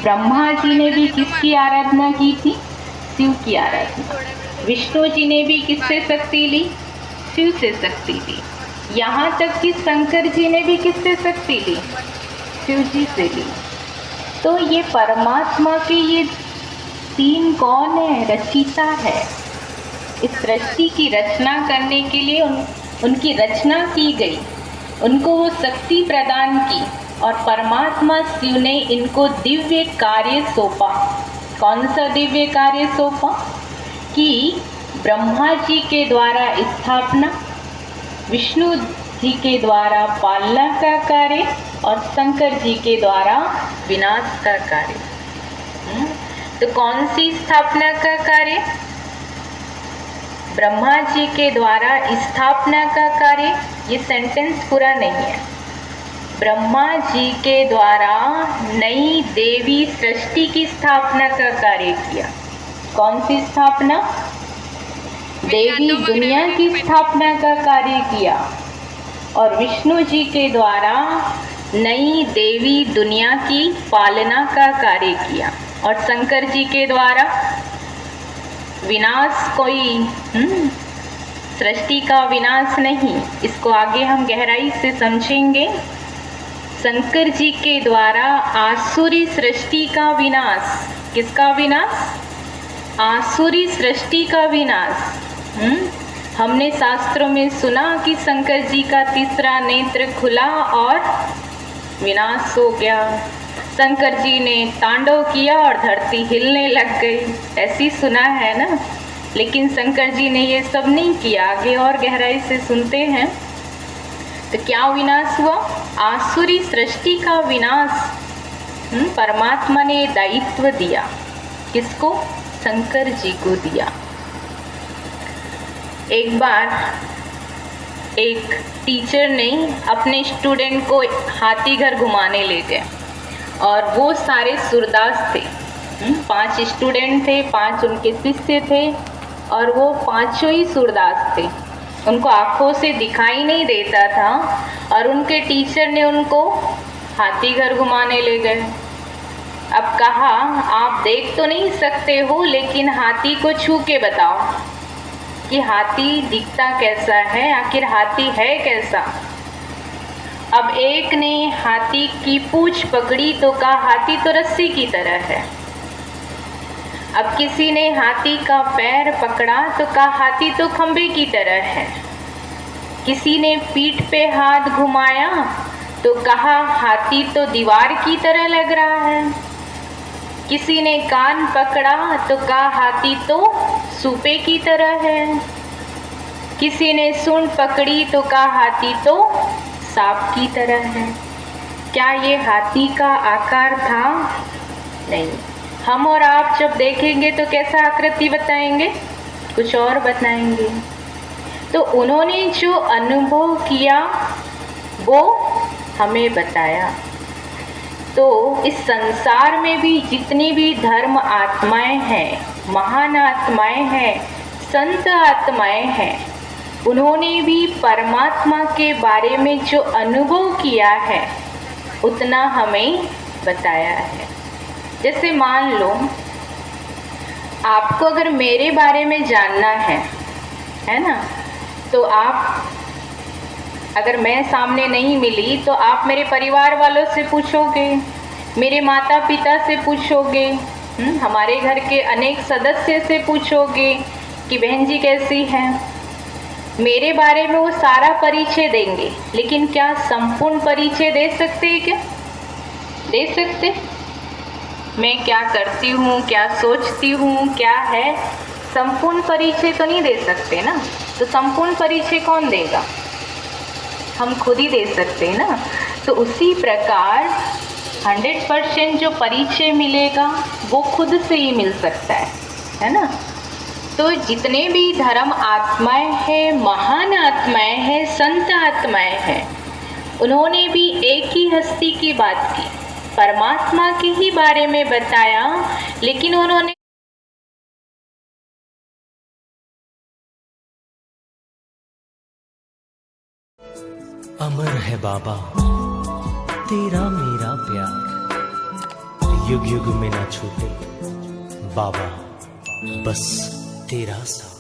ब्रह्मा जी ने भी किसकी आराधना की थी? शिव की आराधना। विष्णु जी ने भी किससे शक्ति ली? शिव से शक्ति ली। यहाँ तक कि शंकर जी ने भी किससे शक्ति ली? शिव जी से ली। तो ये परमात्मा के ये तीन कौन है? रचिता है। इस सृष्टि की रचना करने के लिए उनकी रचना की गई, उनको वो शक्ति प्रदान की और परमात्मा शिव ने इनको दिव्य कार्य सौंपा। कौन सा दिव्य कार्य सौंपा? कि ब्रह्मा जी के द्वारा स्थापना, विष्णु जी के द्वारा पालना का कार्य और शंकर जी के द्वारा विनाश का कार्य। तो कौन सी स्थापना का कार्य? ब्रह्मा जी के द्वारा स्थापना का कार्य। ये सेंटेंस पूरा नहीं है। ब्रह्मा जी के द्वारा नई देवी सृष्टि की स्थापना का कार्य किया। कौन सी स्थापना? देवी दुनिया की स्थापना का कार्य किया। और विष्णु जी के द्वारा नई देवी दुनिया की पालना का कार्य किया। और शंकर जी के द्वारा विनाश, कोई सृष्टि का विनाश नहीं। इसको आगे हम गहराई से समझेंगे। शंकर जी के द्वारा आसुरी सृष्टि का विनाश। किसका विनाश? आसुरी सृष्टि का विनाश। हमने शास्त्रों में सुना कि शंकर जी का तीसरा नेत्र खुला और विनाश हो गया। शंकर जी ने तांडव किया और धरती हिलने लग गई, ऐसी सुना है ना। लेकिन शंकर जी ने ये सब नहीं किया। आगे और गहराई से सुनते हैं। तो क्या विनाश हुआ? आसुरी सृष्टि का विनाश परमात्मा ने दायित्व दिया। किसको? शंकर जी को दिया। एक बार एक टीचर ने अपने स्टूडेंट को हाथी घर घुमाने ले गए और वो सारे सूरदास थे। 5 स्टूडेंट थे, 5 उनके शिष्य थे और वो पांचों ही सूरदास थे। उनको आँखों से दिखाई नहीं देता था और उनके टीचर ने उनको हाथी घर घुमाने ले गए। अब कहा, आप देख तो नहीं सकते हो, लेकिन हाथी को छू के बताओ कि हाथी दिखता कैसा है, आखिर हाथी है कैसा। अब एक ने हाथी की पूंछ पकड़ी तो कहा हाथी तो रस्सी की तरह है। अब किसी ने हाथी का पैर पकड़ा तो कहा हाथी तो खंबे की तरह है। किसी ने पीठ पे हाथ घुमाया तो कहा हाथी तो दीवार की तरह लग रहा है। किसी ने कान पकड़ा तो कहा हाथी तो सूपे की तरह है। किसी ने सूंड पकड़ी तो कहा हाथी तो सांप की तरह है। क्या ये हाथी का आकार था? नहीं। हम और आप जब देखेंगे तो कैसा आकृति बताएंगे? कुछ और बताएंगे। तो उन्होंने जो अनुभव किया वो हमें बताया। तो इस संसार में भी जितनी भी धर्म आत्माएं हैं, महान आत्माएं हैं, संत आत्माएं हैं, उन्होंने भी परमात्मा के बारे में जो अनुभव किया है उतना हमें बताया है। जैसे मान लो आपको अगर मेरे बारे में जानना है ना, तो आप, अगर मैं सामने नहीं मिली तो आप मेरे परिवार वालों से पूछोगे, मेरे माता पिता से पूछोगे, हमारे घर के अनेक सदस्य से पूछोगे कि बहन जी कैसी हैं। मेरे बारे में वो सारा परिचय देंगे, लेकिन क्या संपूर्ण परिचय दे सकते हैं? क्या दे सकते? मैं क्या करती हूँ, क्या सोचती हूँ, क्या है, संपूर्ण परिचय तो नहीं दे सकते ना। तो संपूर्ण परिचय कौन देगा? हम खुद ही दे सकते हैं ना। तो उसी प्रकार 100% जो परिचय मिलेगा वो खुद से ही मिल सकता है ना। तो जितने भी धर्म आत्माएं हैं, महान आत्माएं हैं, संत आत्माएं हैं, उन्होंने भी एक ही हस्ती की बात की, परमात्मा के ही बारे में बताया। लेकिन उन्होंने अमर है बाबा तेरा मेरा प्यार, युग युग में ना छूटे बाबा बस तेरा सा।